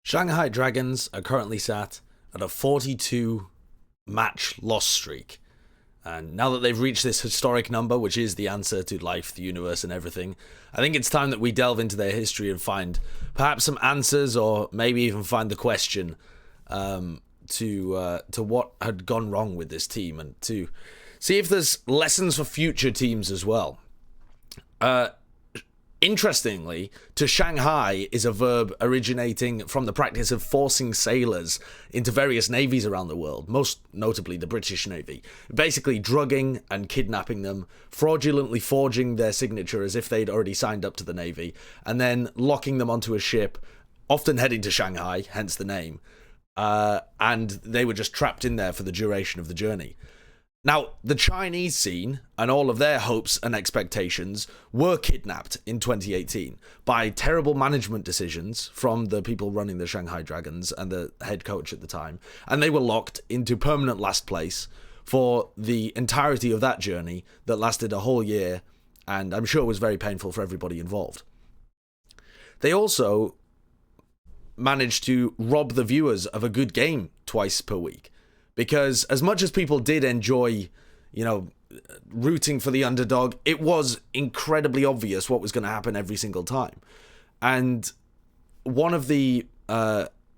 Shanghai Dragons are currently sat at a 42 match loss streak. And now that they've reached this historic number, which is the answer to life, the universe, and everything, I think it's time that we delve into their history and find perhaps some answers, or maybe even find the question to what had gone wrong with this team, and to see if there's lessons for future teams as well. Interestingly, to Shanghai is a verb originating from the practice of forcing sailors into various navies around the world, most notably the British Navy, basically drugging and kidnapping them, fraudulently forging their signature as if they'd already signed up to the Navy, and then locking them onto a ship, often heading to Shanghai, hence the name, and they were just trapped in there for the duration of the journey. Now, the Chinese scene and all of their hopes and expectations were kidnapped in 2018 by terrible management decisions from the people running the Shanghai Dragons and the head coach at the time, and they were locked into permanent last place for the entirety of that journey that lasted a whole year, and I'm sure was very painful for everybody involved. They also managed to rob the viewers of a good game twice per week. Because as much as people did enjoy, rooting for the underdog, it was incredibly obvious what was going to happen every single time. And one of the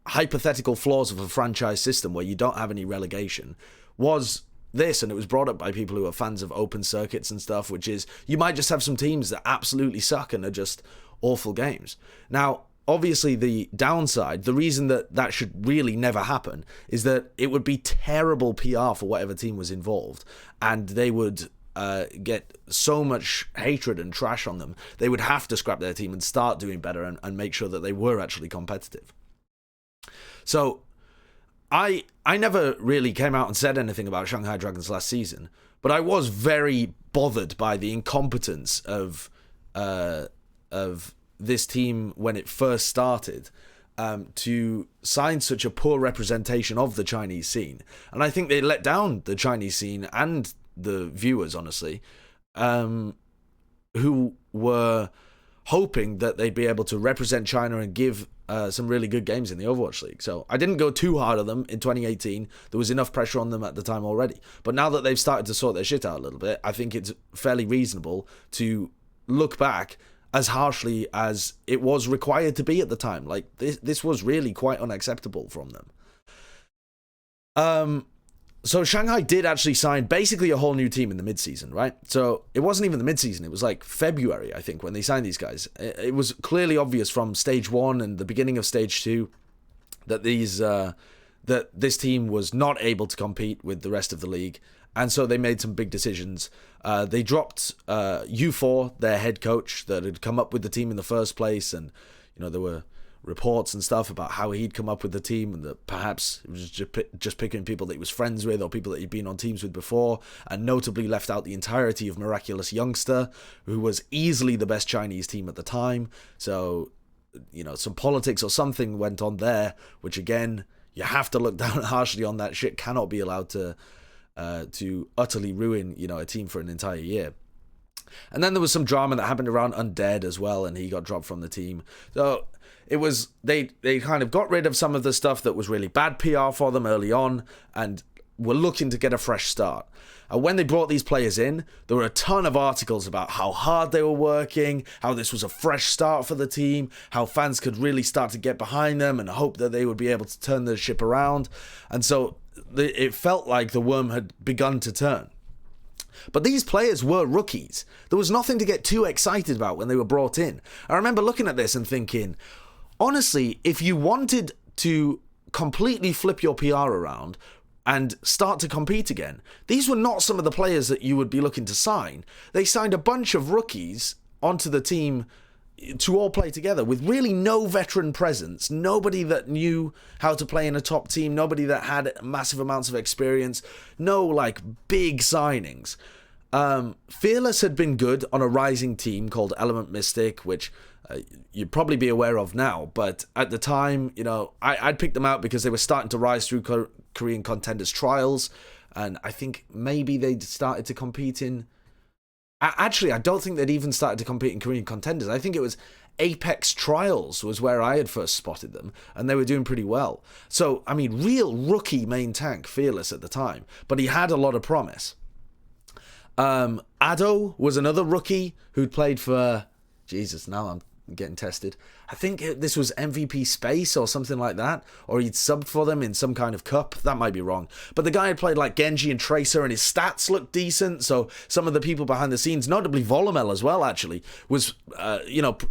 hypothetical flaws of a franchise system where you don't have any relegation was this, and it was brought up by people who are fans of open circuits and stuff, which is you might just have some teams that absolutely suck and are just awful games. Now, obviously, the downside, the reason that should really never happen, is that it would be terrible PR for whatever team was involved, and they would get so much hatred and trash on them. They would have to scrap their team and start doing better and make sure that they were actually competitive. So, I never really came out and said anything about Shanghai Dragons last season, but I was very bothered by the incompetence of this team when it first started, to sign such a poor representation of the Chinese scene. And I think they let down the Chinese scene and the viewers, honestly, who were hoping that they'd be able to represent China and give some really good games in the Overwatch League. So I didn't go too hard on them in 2018. There was enough pressure on them at the time already. But now that they've started to sort their shit out a little bit, I think it's fairly reasonable to look back as harshly as it was required to be at the time. Like, this was really quite unacceptable from them. So Shanghai did actually sign basically a whole new team in the mid-season, right? So it wasn't even the mid-season, it was like February, I think, when they signed these guys. It was clearly obvious from stage 1 and the beginning of stage 2 that that this team was not able to compete with the rest of the league. And so they made some big decisions. They dropped U4, their head coach, that had come up with the team in the first place. And, there were reports and stuff about how he'd come up with the team, and that perhaps it was just picking people that he was friends with or people that he'd been on teams with before, and notably left out the entirety of Miraculous Youngster, who was easily the best Chinese team at the time. So, some politics or something went on there, which, again, you have to look down harshly on. That shit cannot be allowed to utterly ruin, a team for an entire year. And then there was some drama that happened around Undead as well, and he got dropped from the team. So it was, they kind of got rid of some of the stuff that was really bad PR for them early on, and were looking to get a fresh start. And when they brought these players in, there were a ton of articles about how hard they were working, how this was a fresh start for the team, how fans could really start to get behind them and hope that they would be able to turn the ship around. And so it felt like the worm had begun to turn. But these players were rookies. There was nothing to get too excited about when they were brought in. I remember looking at this and thinking, honestly, if you wanted to completely flip your PR around and start to compete again, these were not some of the players that you would be looking to sign. They signed a bunch of rookies onto the team to all play together with really no veteran presence, nobody that knew how to play in a top team, nobody that had massive amounts of experience, no big signings. Fearless had been good on a rising team called Element Mystic, which you'd probably be aware of now, but at the time, I'd picked them out because they were starting to rise through Korean Contenders trials, and I think maybe they'd started to compete in... Actually, I don't think they'd even started to compete in Korean Contenders. I think it was Apex Trials was where I had first spotted them, and they were doing pretty well. So, I mean, real rookie main tank, Fearless at the time, but he had a lot of promise. Ado was another rookie who'd played for... Jesus, now I'm getting tested. I think this was MVP Space or something like that, or he'd subbed for them in some kind of cup. That might be wrong. But the guy had played like Genji and Tracer, and his stats looked decent. So some of the people behind the scenes, notably Volumel as well, actually, was,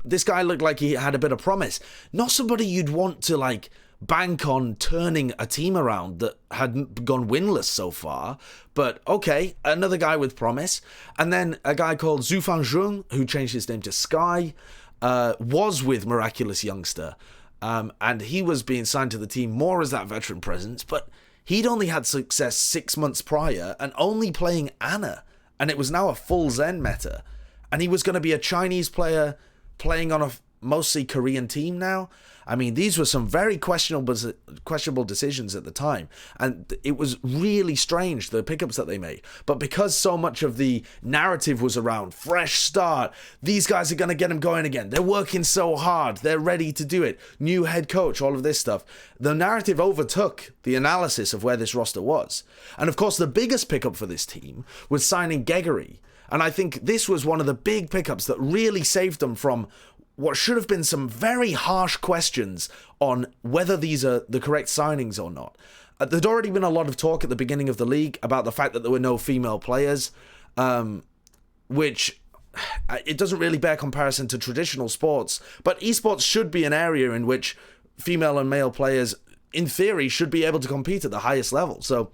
this guy looked like he had a bit of promise. Not somebody you'd want to like bank on turning a team around that hadn't gone winless so far, but okay, another guy with promise. And then a guy called Zhu Jung, who changed his name to Sky, was with Miraculous Youngster, and he was being signed to the team more as that veteran presence, but he'd only had success 6 months prior and only playing Ana, and it was now a full Zen meta, and he was going to be a Chinese player playing on a mostly Korean team now. I mean, these were some very questionable decisions at the time, and it was really strange, the pickups that they made. But because so much of the narrative was around fresh start, these guys are going to get them going again, they're working so hard, they're ready to do it, new head coach, all of this stuff, the narrative overtook the analysis of where this roster was. And of course, the biggest pickup for this team was signing Geguri. And I think this was one of the big pickups that really saved them from what should have been some very harsh questions on whether these are the correct signings or not. There'd already been a lot of talk at the beginning of the league about the fact that there were no female players, which it doesn't really bear comparison to traditional sports, but esports should be an area in which female and male players, in theory, should be able to compete at the highest level. So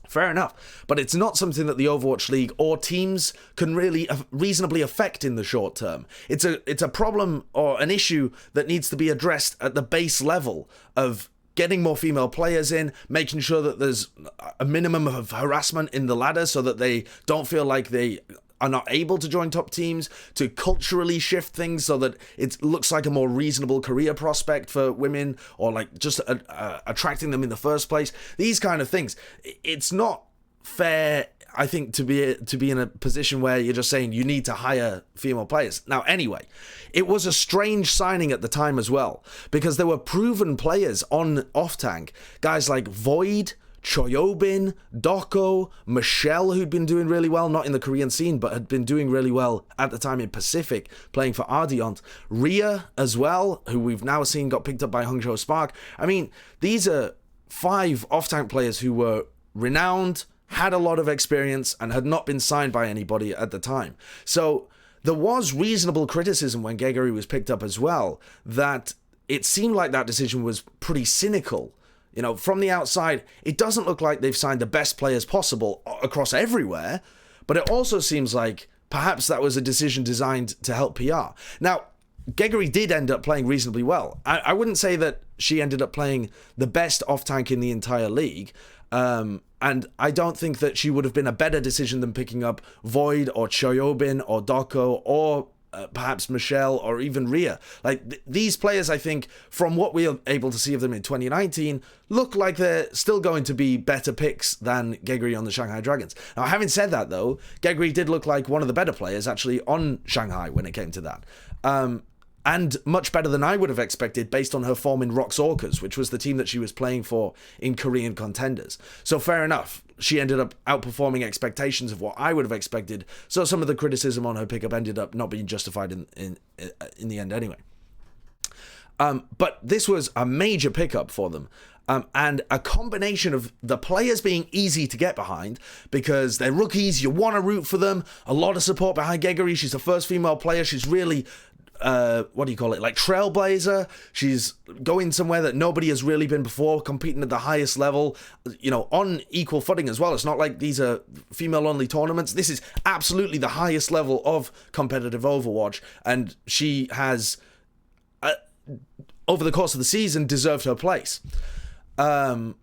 fair enough, but it's not something that the Overwatch League or teams can really reasonably affect in the short term. It's a problem or an issue that needs to be addressed at the base level of getting more female players in, making sure that there's a minimum of harassment in the ladder so that they don't feel like they are not able to join top teams, to culturally shift things so that it looks like a more reasonable career prospect for women, or like just attracting them in the first place. These kind of things. It's not fair, I think, to be in a position where you're just saying you need to hire female players. Now, anyway, it was a strange signing at the time as well, because there were proven players on off-tank, guys like Void, Choyobin, Doko, Michelle, who'd been doing really well, not in the Korean scene, but had been doing really well at the time in Pacific, playing for Ardiant. Rhea as well, who we've now seen got picked up by Hangzhou Spark. I mean, these are 5 off-tank players who were renowned, had a lot of experience, and had not been signed by anybody at the time. So there was reasonable criticism when Geguri was picked up as well, that it seemed like that decision was pretty cynical. You know, from the outside, it doesn't look like they've signed the best players possible across everywhere, but it also seems like perhaps that was a decision designed to help PR. Now, Geguri did end up playing reasonably well. I wouldn't say that she ended up playing the best off-tank in the entire league, and I don't think that she would have been a better decision than picking up Void or Choyobin or Doko or perhaps Michelle or even Rhea. Like these players, I think, from what we are able to see of them in 2019, look like they're still going to be better picks than Geguri on the Shanghai Dragons. Now, having said that, though, Geguri did look like one of the better players actually on Shanghai when it came to that. And much better than I would have expected based on her form in Rox Orcas, which was the team that she was playing for in Korean contenders. So fair enough, she ended up outperforming expectations of what I would have expected, so some of the criticism on her pickup ended up not being justified in the end anyway. But this was a major pickup for them. And a combination of the players being easy to get behind because they're rookies, you want to root for them, a lot of support behind Geguri. She's the first female player, she's really like trailblazer. She's going somewhere that nobody has really been before, competing at the highest level, you know, on equal footing as well. It's not like these are female only tournaments. This is absolutely the highest level of competitive Overwatch, and she has over the course of the season deserved her place. And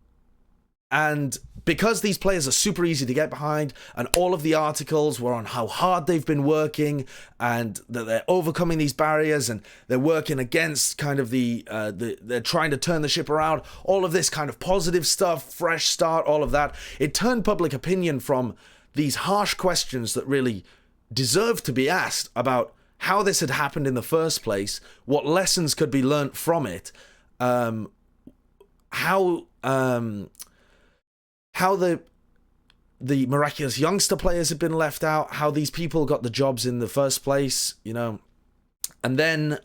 because these players are super easy to get behind, and all of the articles were on how hard they've been working, and that they're overcoming these barriers, and they're working against kind of they're trying to turn the ship around, all of this kind of positive stuff, fresh start, all of that, it turned public opinion from these harsh questions that really deserve to be asked about how this had happened in the first place, what lessons could be learnt from it, how the miraculous youngster players had been left out, how these people got the jobs in the first place, you know, and then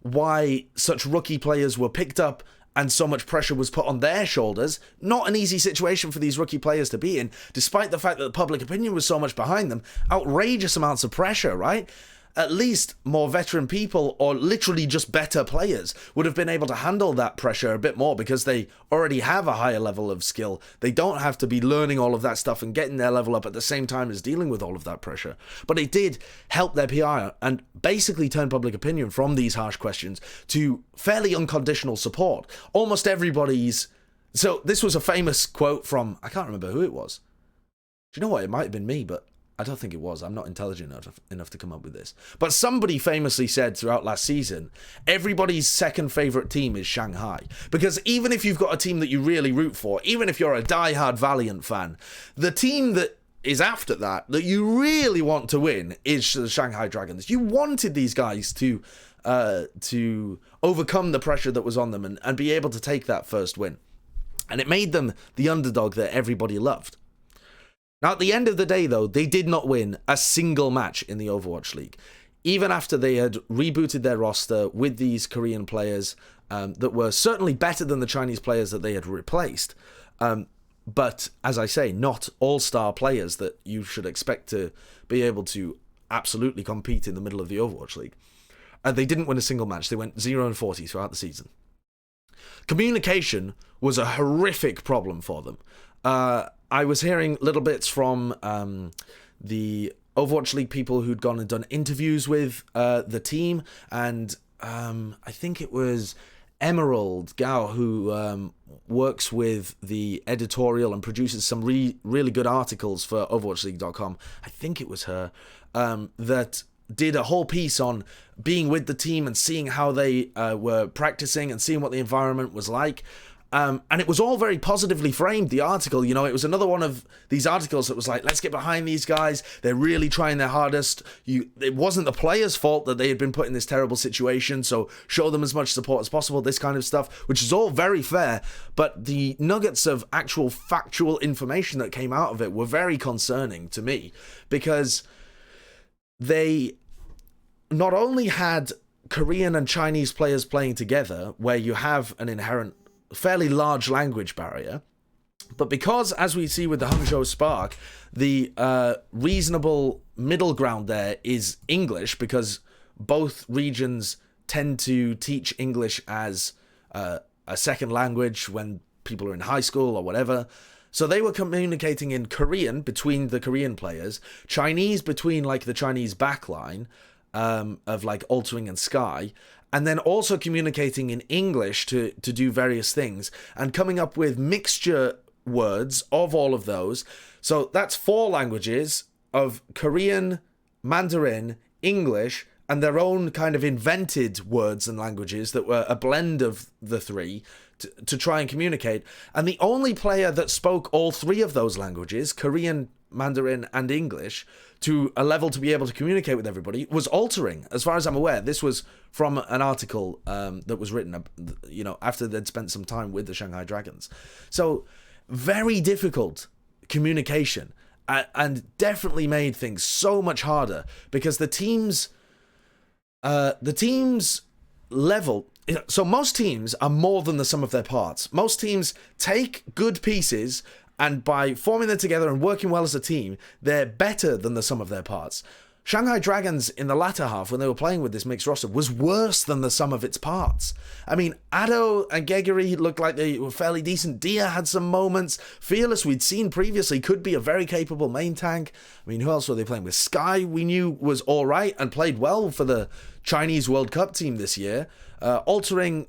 why such rookie players were picked up and so much pressure was put on their shoulders. Not an easy situation for these rookie players to be in, despite the fact that the public opinion was so much behind them. Outrageous amounts of pressure, right? At least more veteran people, or literally just better players, would have been able to handle that pressure a bit more because they already have a higher level of skill. They don't have to be learning all of that stuff and getting their level up at the same time as dealing with all of that pressure. But it did help their PR and basically turn public opinion from these harsh questions to fairly unconditional support. Almost everybody's... So this was a famous quote from... I can't remember who it was. Do you know what? It might have been me, but I don't think it was. I'm not intelligent enough to come up with this. But somebody famously said throughout last season, everybody's second favourite team is Shanghai. Because even if you've got a team that you really root for, even if you're a diehard Valiant fan, the team that is after that you really want to win is the Shanghai Dragons. You wanted these guys to overcome the pressure that was on them and be able to take that first win. And it made them the underdog that everybody loved. Now, at the end of the day, though, they did not win a single match in the Overwatch League. Even after they had rebooted their roster with these Korean players that were certainly better than the Chinese players that they had replaced. But, as I say, not all-star players that you should expect to be able to absolutely compete in the middle of the Overwatch League. They didn't win a single match. They went 0-40 throughout the season. Communication was a horrific problem for them. I was hearing little bits from the Overwatch League people who'd gone and done interviews with the team, and I think it was Emerald Gao who works with the editorial and produces some really good articles for OverwatchLeague.com. I think it was her that did a whole piece on being with the team and seeing how they were practicing and seeing what the environment was like. And it was all very positively framed, the article. You know, it was another one of these articles that was like, let's get behind these guys. They're really trying their hardest. It wasn't the players' fault that they had been put in this terrible situation, so show them as much support as possible, this kind of stuff, which is all very fair. But the nuggets of actual factual information that came out of it were very concerning to me, because they not only had Korean and Chinese players playing together, where you have an inherent fairly large language barrier, but because, as we see with the Hangzhou Spark, the reasonable middle ground there is English, because both regions tend to teach English as a second language when people are in high school or whatever. So they were communicating in Korean between the Korean players, Chinese between like the Chinese backline of like Altering and Sky, and then also communicating in English to do various things, and coming up with mixture words of all of those. So that's 4 languages of Korean, Mandarin, English, and their own kind of invented words and languages that were a blend of the 3 to try and communicate. And the only player that spoke all 3 of those languages, Korean, Mandarin, and English, to a level to be able to communicate with everybody was Altering. As far as I'm aware, this was from an article that was written, you know, after they'd spent some time with the Shanghai Dragons. So very difficult communication, and definitely made things so much harder, because the team's level. So most teams are more than the sum of their parts. Most teams take good pieces, and by forming them together and working well as a team, they're better than the sum of their parts. Shanghai Dragons, in the latter half, when they were playing with this mixed roster, was worse than the sum of its parts. I mean, Addo and Geguri looked like they were fairly decent. Dia had some moments. Fearless, we'd seen previously, could be a very capable main tank. I mean, who else were they playing with? Sky, we knew, was all right and played well for the Chinese World Cup team this year. Altering,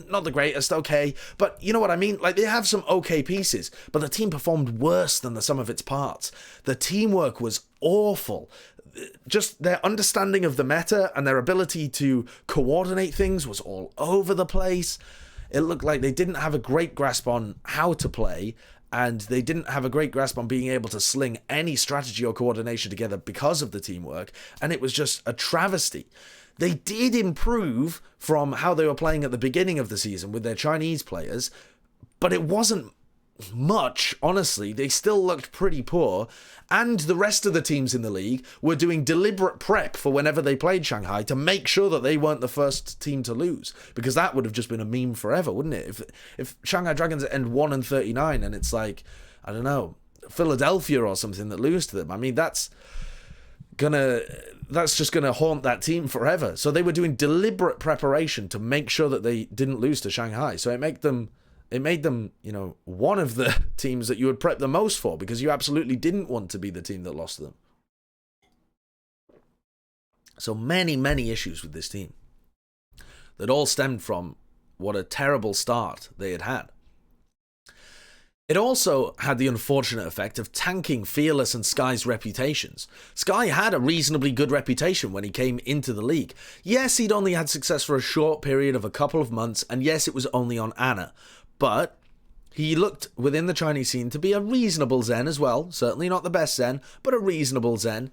not the greatest, okay, but you know what I mean? Like, they have some okay pieces, but the team performed worse than the sum of its parts. The teamwork was awful. Just their understanding of the meta and their ability to coordinate things was all over the place. It looked like they didn't have a great grasp on how to play, and they didn't have a great grasp on being able to sling any strategy or coordination together because of the teamwork, and it was just a travesty. They did improve from how they were playing at the beginning of the season with their Chinese players, but it wasn't much, honestly. They still looked pretty poor, and the rest of the teams in the league were doing deliberate prep for whenever they played Shanghai to make sure that they weren't the first team to lose, because that would have just been a meme forever, wouldn't it? If Shanghai Dragons end 1-39 and it's like, I don't know, Philadelphia or something that lose to them, I mean, that's just gonna haunt that team forever. So they were doing deliberate preparation to make sure that they didn't lose to Shanghai. So it made them, one of the teams that you would prep the most for, because you absolutely didn't want to be the team that lost to them. So many, many issues with this team that all stemmed from what a terrible start they had had. It also had the unfortunate effect of tanking Fearless and Sky's reputations. Sky had a reasonably good reputation when he came into the league. Yes, he'd only had success for a short period of a couple of months, and yes, it was only on Anna. But he looked within the Chinese scene to be a reasonable Zen as well. Certainly not the best Zen, but a reasonable Zen.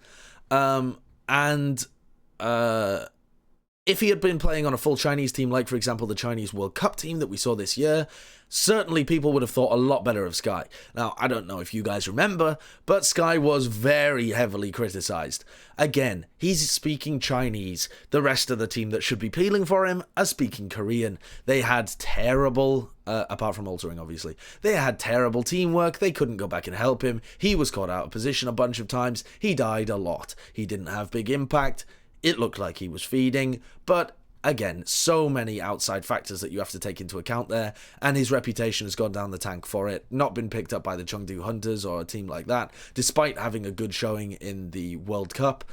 If he had been playing on a full Chinese team, like, for example, the Chinese World Cup team that we saw this year, certainly people would have thought a lot better of Sky. Now, I don't know if you guys remember, but Sky was very heavily criticized. Again, he's speaking Chinese. The rest of the team that should be peeling for him are speaking Korean. They had terrible, apart from altering, obviously, they had terrible teamwork. They couldn't go back and help him. He was caught out of position a bunch of times. He died a lot. He didn't have big impact. It looked like he was feeding, but again, so many outside factors that you have to take into account there, and his reputation has gone down the tank for it, not been picked up by the Chengdu Hunters or a team like that, despite having a good showing in the World Cup.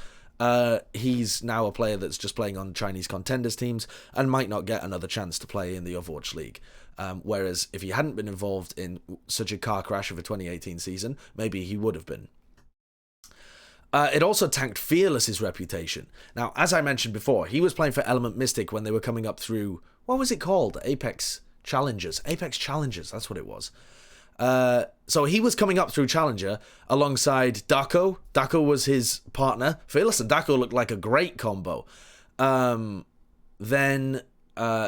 He's now a player that's just playing on Chinese contenders teams and might not get another chance to play in the Overwatch League. Whereas if he hadn't been involved in such a car crash of a 2018 season, maybe he would have been. It also tanked Fearless's reputation. Now, as I mentioned before, he was playing for Element Mystic when they were coming up through, what was it called? Apex Challengers, that's what it was. So he was coming up through Challenger alongside Dako. Dako was his partner. Fearless and Dako looked like a great combo. Then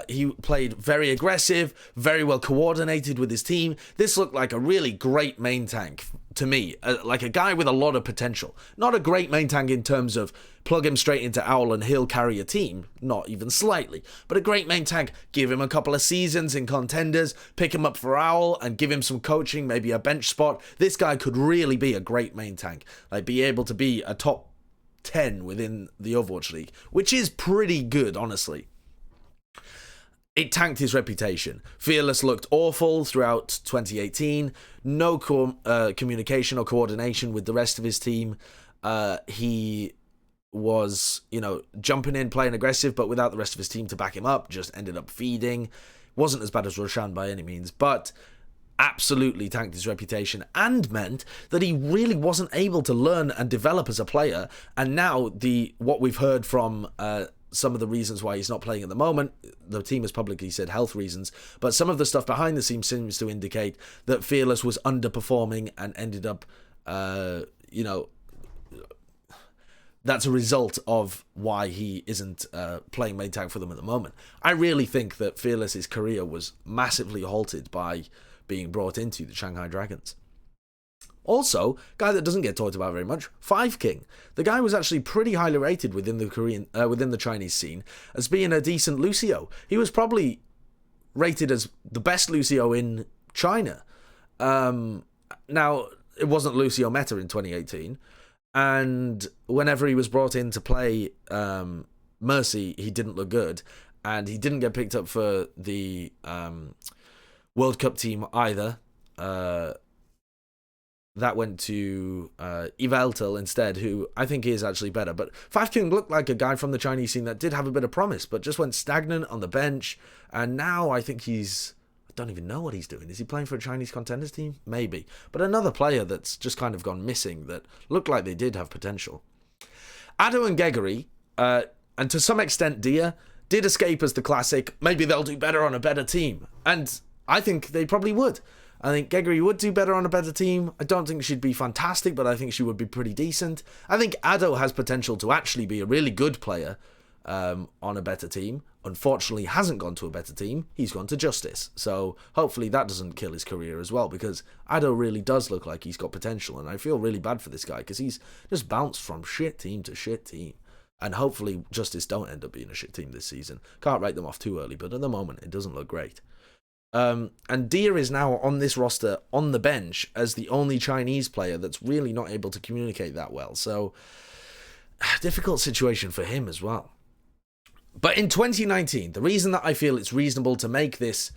he played very aggressive, very well coordinated with his team. This looked like a really great main tank to me, like a guy with a lot of potential. Not a great main tank in terms of plug him straight into Owl and he'll carry a team, not even slightly, but a great main tank. Give him a couple of seasons in contenders, pick him up for Owl and give him some coaching, maybe a bench spot. This guy could really be a great main tank, like be able to be a top 10 within the Overwatch League, which is pretty good, honestly. It tanked his reputation. Fearless looked awful throughout 2018. No communication or coordination with the rest of his team. He was, jumping in, playing aggressive, but without the rest of his team to back him up. Just ended up feeding. Wasn't as bad as Roshan by any means, but absolutely tanked his reputation and meant that he really wasn't able to learn and develop as a player. And now what we've heard from some of the reasons why he's not playing at the moment, the team has publicly said health reasons, but some of the stuff behind the scenes seems to indicate that Fearless was underperforming and ended up, that's a result of why he isn't playing main tank for them at the moment. I really think that Fearless's career was massively halted by being brought into the Shanghai Dragons. Also, guy that doesn't get talked about very much, Five King. The guy was actually pretty highly rated within the Chinese scene as being a decent Lucio. He was probably rated as the best Lucio in China. Now, it wasn't Lucio meta in 2018, and whenever he was brought in to play Mercy, he didn't look good, and he didn't get picked up for the World Cup team either. That went to Eveltel instead, who I think is actually better. But Five King looked like a guy from the Chinese scene that did have a bit of promise, but just went stagnant on the bench. And now I think I don't even know what he's doing. Is he playing for a Chinese contenders team? Maybe. But another player that's just kind of gone missing that looked like they did have potential. Ado and Geguri, and to some extent Dia, did escape as the classic. Maybe they'll do better on a better team. And I think they probably would. I think Geguri would do better on a better team. I don't think she'd be fantastic, but I think she would be pretty decent. I think Ado has potential to actually be a really good player on a better team. Unfortunately, hasn't gone to a better team. He's gone to Justice. So hopefully that doesn't kill his career as well, because Ado really does look like he's got potential, and I feel really bad for this guy because he's just bounced from shit team to shit team. And hopefully Justice don't end up being a shit team this season. Can't write them off too early, but at the moment it doesn't look great. And Dia is now on this roster on the bench as the only Chinese player that's really not able to communicate that well. So, difficult situation for him as well. But in 2019, the reason that I feel it's reasonable to make this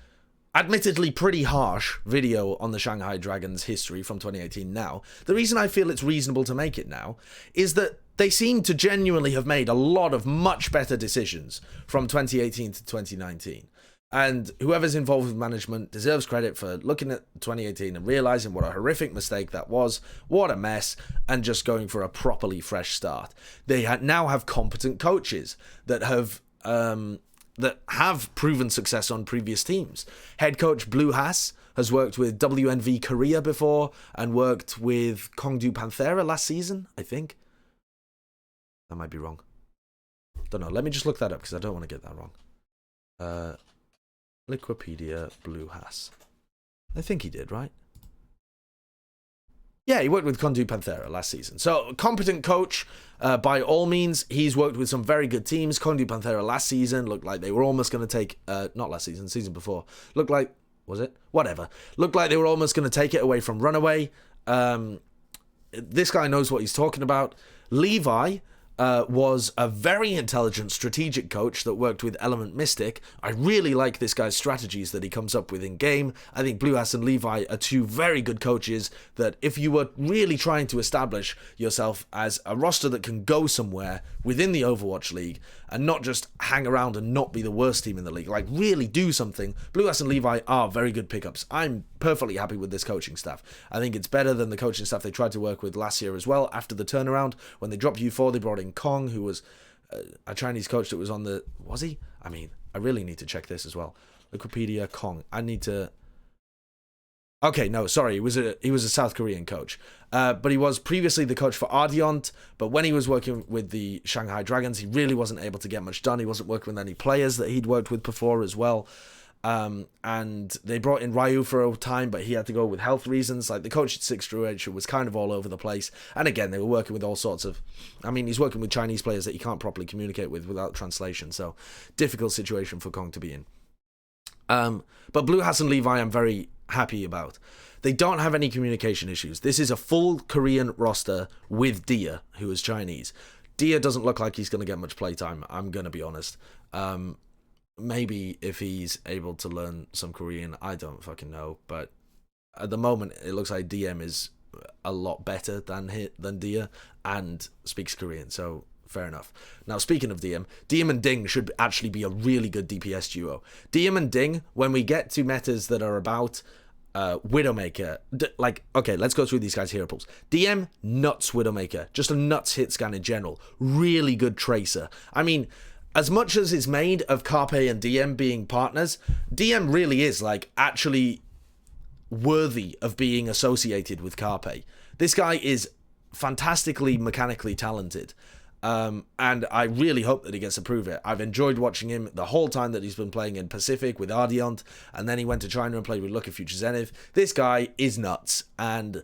admittedly pretty harsh video on the Shanghai Dragons history from 2018 now, the reason I feel it's reasonable to make it now is that they seem to genuinely have made a lot of much better decisions from 2018 to 2019. And whoever's involved with management deserves credit for looking at 2018 and realizing what a horrific mistake that was, what a mess, and just going for a properly fresh start. They now have competent coaches that have proven success on previous teams. Head coach Blue Haas has worked with WNV Korea before and worked with Kongdu Panthera last season, I think. That might be wrong. Don't know. Let me just look that up because I don't want to get that wrong. Wikipedia Blue Haas. I think he did, right? Yeah, he worked with Kongdu Panthera last season. So, competent coach, by all means. He's worked with some very good teams. Kongdu Panthera last season looked like they were almost going to take... not last season, season before. Looked like... Was it? Whatever. Looked like they were almost going to take it away from Runaway. This guy knows what he's talking about. Levi... was a very intelligent strategic coach that worked with Element Mystic. I really like this guy's strategies that he comes up with in game. I think Blue Haas and Levi are two very good coaches that if you were really trying to establish yourself as a roster that can go somewhere within the Overwatch League and not just hang around and not be the worst team in the league, like really do something, Blue Haas and Levi are very good pickups. I'm perfectly happy with this coaching staff. I think it's better than the coaching staff they tried to work with last year as well. After the turnaround, when they dropped U4, they brought in Kong, who was a Chinese coach that was on the... Was he? I mean, I really need to check this as well. Wikipedia, Kong. I need to... Okay, no, sorry. He was a South Korean coach. But he was previously the coach for Ardiant. But when he was working with the Shanghai Dragons, he really wasn't able to get much done. He wasn't working with any players that he'd worked with before as well. And they brought in Ryu for a time, but he had to go with health reasons. Like the coach at 6 Drew Edge was kind of all over the place. And again, they were working with all sorts of... I mean, he's working with Chinese players that he can't properly communicate with without translation. So, difficult situation for Kong to be in. But Blue Haas and Levi I'm very happy about. They don't have any communication issues. This is a full Korean roster with Dia, who is Chinese. Dia doesn't look like he's going to get much playtime, I'm going to be honest. Maybe if he's able to learn some Korean, I don't fucking know. But at the moment, it looks like DM is a lot better than Dia and speaks Korean, so fair enough. Now, speaking of DM and Ding should actually be a really good DPS duo. DM and Ding, when we get to metas that are about Widowmaker, okay, let's go through these guys' hero pools. DM, nuts Widowmaker, just a nuts hit scan in general. Really good tracer. I mean... As much as it's made of Carpe and DM being partners, DM really is, like, actually worthy of being associated with Carpe. This guy is fantastically mechanically talented, and I really hope that he gets to prove it. I've enjoyed watching him the whole time that he's been playing in Pacific with Ardiant, and then he went to China and played with Lucky Future Zenith. This guy is nuts, and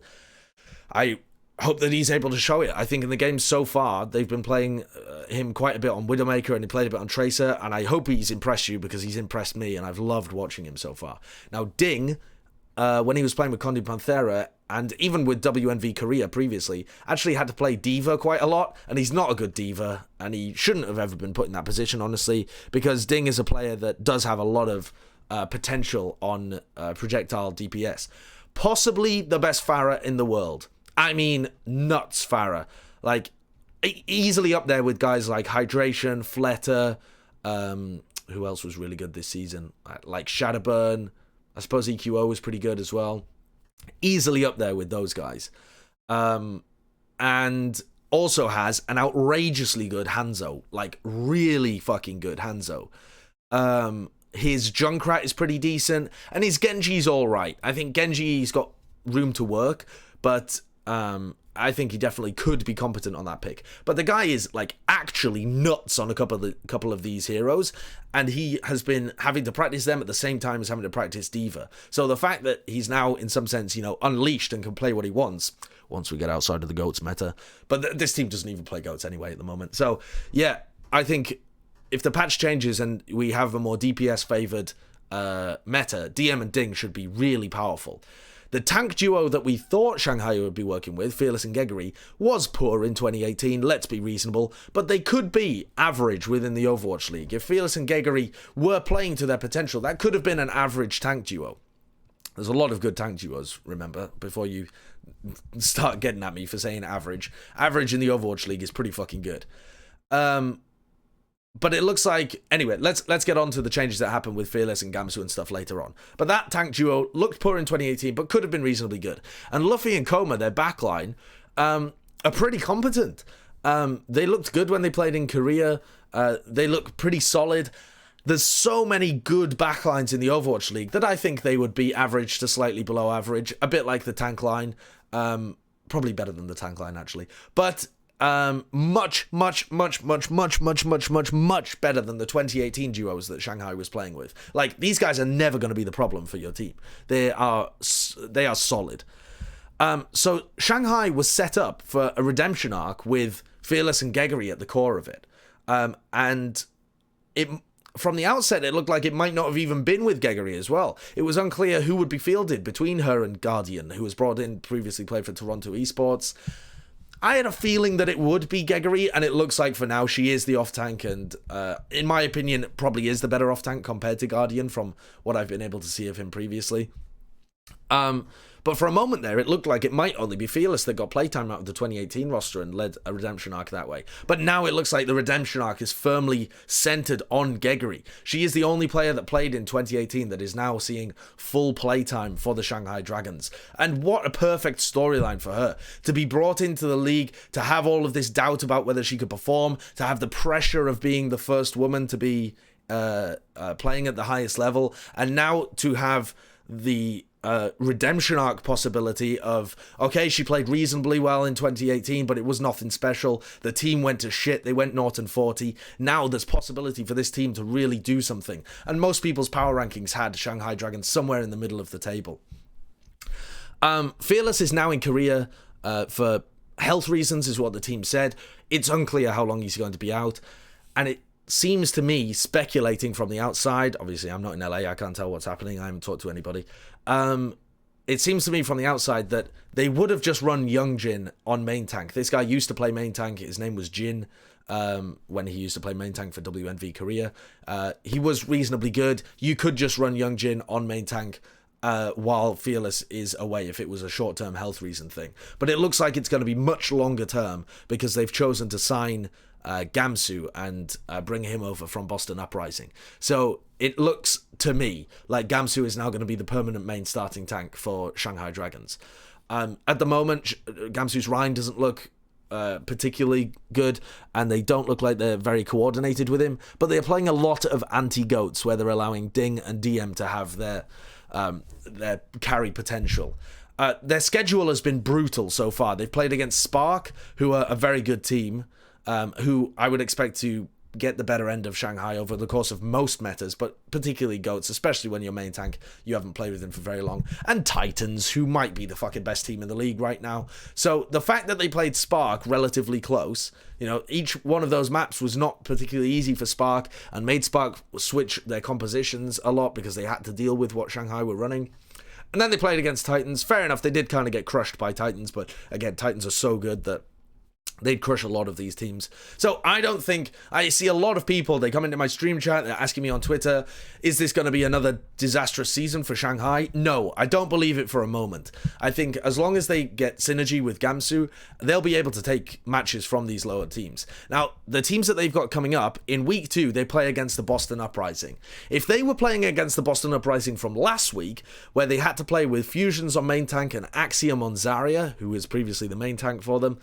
I hope that he's able to show it. I think in the game so far, they've been playing him quite a bit on Widowmaker and he played a bit on Tracer, and I hope he's impressed you because he's impressed me and I've loved watching him so far. Now, Ding, when he was playing with Kongdu Panthera and even with WNV Korea previously, actually had to play Diva quite a lot, and he's not a good Diva, and he shouldn't have ever been put in that position, honestly, because Ding is a player that does have a lot of potential on projectile DPS. Possibly the best Pharah in the world. I mean, nuts Pharah. Like, easily up there with guys like Hydration, Fletter, who else was really good this season? Like Shadowburn. I suppose EQO was pretty good as well. Easily up there with those guys. And also has an outrageously good Hanzo. Like, really fucking good Hanzo. His Junkrat is pretty decent, and his Genji's alright. I think Genji's got room to work, but I think he definitely could be competent on that pick. But the guy is like actually nuts on a couple of these heroes, and he has been having to practice them at the same time as having to practice D.Va. So the fact that he's now in some sense, unleashed and can play what he wants once we get outside of the GOATS meta. But this team doesn't even play GOATS anyway at the moment. So yeah, I think if the patch changes and we have a more DPS favored meta, DM and Ding should be really powerful. The tank duo that we thought Shanghai would be working with, Fearless and Geguri, was poor in 2018, let's be reasonable, but they could be average within the Overwatch League. If Fearless and Geguri were playing to their potential, that could have been an average tank duo. There's a lot of good tank duos, remember, before you start getting at me for saying average. Average in the Overwatch League is pretty fucking good. But it looks like, anyway, let's get on to the changes that happened with Fearless and Gamsu and stuff later on. But that tank duo looked poor in 2018, but could have been reasonably good. And Luffy and Koma, their backline, are pretty competent. They looked good when they played in Korea. They look pretty solid. There's so many good backlines in the Overwatch League that I think they would be average to slightly below average. A bit like the tank line. Probably better than the tank line, actually. But much better than the 2018 duos that Shanghai was playing with. Like, these guys are never going to be the problem for your team. They are solid. So Shanghai was set up for a redemption arc with Fearless and Geguri at the core of it. And it, from the outset, it looked like it might not have even been with Geguri as well. It was unclear who would be fielded between her and Guardian, who was brought in, previously played for Toronto Esports. I had a feeling that it would be Geguri, and it looks like for now she is the off-tank, and in my opinion, probably is the better off-tank compared to Guardian from what I've been able to see of him previously. But for a moment there, it looked like it might only be Fearless that got playtime out of the 2018 roster and led a redemption arc that way. But now it looks like the redemption arc is firmly centered on Geguri. She is the only player that played in 2018 that is now seeing full playtime for the Shanghai Dragons. And what a perfect storyline for her. To be brought into the league, to have all of this doubt about whether she could perform, to have the pressure of being the first woman to be playing at the highest level, and now to have the redemption arc possibility of, okay, she played reasonably well in 2018, but it was nothing special. The team went to shit. They went 0-40. Now there's possibility for this team to really do something. And most people's power rankings had Shanghai Dragons somewhere in the middle of the table. Fearless is now in Korea for health reasons, is what the team said. It's unclear how long he's going to be out. And it seems to me, speculating from the outside, obviously I'm not in LA, I can't tell what's happening, I haven't talked to anybody. It seems to me from the outside that they would have just run Young Jin on main tank. This guy used to play main tank. His name was Jin when he used to play main tank for WNV Korea. He was reasonably good. You could just run Young Jin on main tank while Fearless is away if it was a short-term health reason thing. But it looks like it's going to be much longer term because they've chosen to sign Gamsu and bring him over from Boston Uprising. So it looks to me like Gamsu is now going to be the permanent main starting tank for Shanghai Dragons. At the moment, Gamsu's Rhine doesn't look particularly good, and they don't look like they're very coordinated with him, but they're playing a lot of anti-goats where they're allowing Ding and DM to have their carry potential. Their schedule has been brutal so far. They've played against Spark, who are a very good team, who I would expect to get the better end of Shanghai over the course of most metas, but particularly GOATs, especially when you're main tank, you haven't played with them for very long, and Titans, who might be the fucking best team in the league right now. So the fact that they played Spark relatively close, each one of those maps was not particularly easy for Spark, and made Spark switch their compositions a lot because they had to deal with what Shanghai were running. And then they played against Titans. Fair enough, they did kind of get crushed by Titans, but again, Titans are so good that they'd crush a lot of these teams. So I see a lot of people, they come into my stream chat, they're asking me on Twitter, is this going to be another disastrous season for Shanghai? No, I don't believe it for a moment. I think as long as they get synergy with Gamsu, they'll be able to take matches from these lower teams. Now, the teams that they've got coming up, in week 2, they play against the Boston Uprising. If they were playing against the Boston Uprising from last week, where they had to play with Fusions on main tank and Axiom on Zarya, who was previously the main tank for them,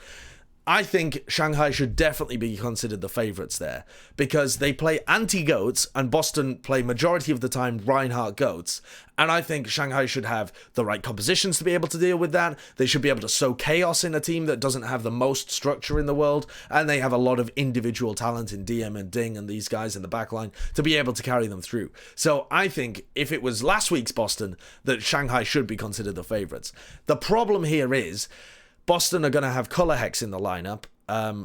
I think Shanghai should definitely be considered the favourites there, because they play anti-goats and Boston play majority of the time Reinhardt goats, and I think Shanghai should have the right compositions to be able to deal with that. They should be able to sow chaos in a team that doesn't have the most structure in the world, and they have a lot of individual talent in DM and Ding and these guys in the backline to be able to carry them through. So I think if it was last week's Boston, that Shanghai should be considered the favourites. The problem here is Boston are going to have Colour Hex in the lineup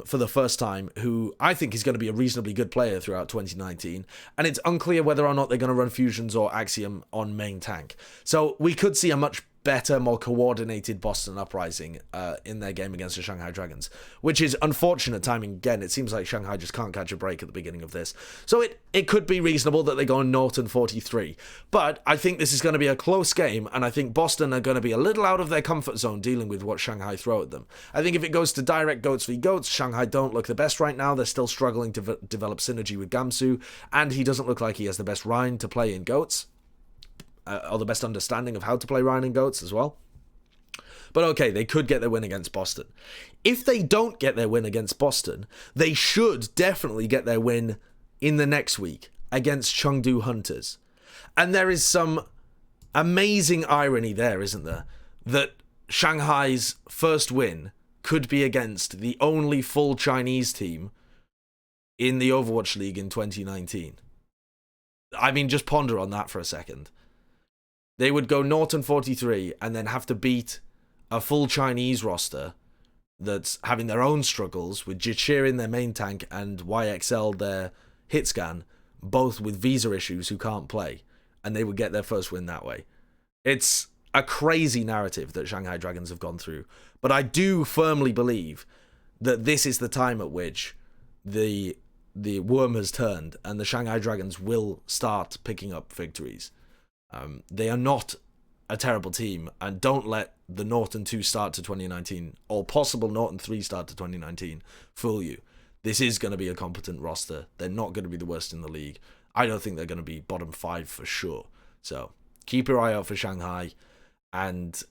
for the first time, who I think is going to be a reasonably good player throughout 2019, and it's unclear whether or not they're going to run Fusions or Axiom on main tank. So we could see a much better, more coordinated Boston Uprising in their game against the Shanghai Dragons, which is unfortunate timing again. It seems like Shanghai just can't catch a break at the beginning of this. So it could be reasonable that they go on Norton 43. But I think this is going to be a close game, and I think Boston are going to be a little out of their comfort zone dealing with what Shanghai throw at them. I think if it goes to direct goats v goats, Shanghai don't look the best right now. They're still struggling to develop synergy with Gamsu, and he doesn't look like he has the best Rhine to play in goats. Or the best understanding of how to play Rhine and goats as well. But okay, they could get their win against Boston. If they don't get their win against Boston, they should definitely get their win in the next week against Chengdu Hunters. And there is some amazing irony there, isn't there? That Shanghai's first win could be against the only full Chinese team in the Overwatch League in 2019. I mean, just ponder on that for a second. They would go Norton 43 and then have to beat a full Chinese roster that's having their own struggles with Jichir in their main tank and YXL their hit scan, both with visa issues who can't play, and they would get their first win that way. It's a crazy narrative that Shanghai Dragons have gone through, but I do firmly believe that this is the time at which the worm has turned and the Shanghai Dragons will start picking up victories. They are not a terrible team, and don't let the Norton 2 start to 2019 or possible Norton 3 start to 2019 fool you. This is going to be a competent roster. They're not going to be the worst in the league. I don't think they're going to be bottom 5 for sure. So keep your eye out for Shanghai and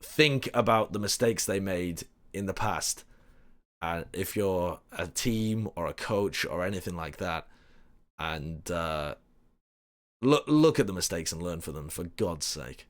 think about the mistakes they made in the past. And if you're a team or a coach or anything like that, and look at the mistakes and learn from them, for God's sake.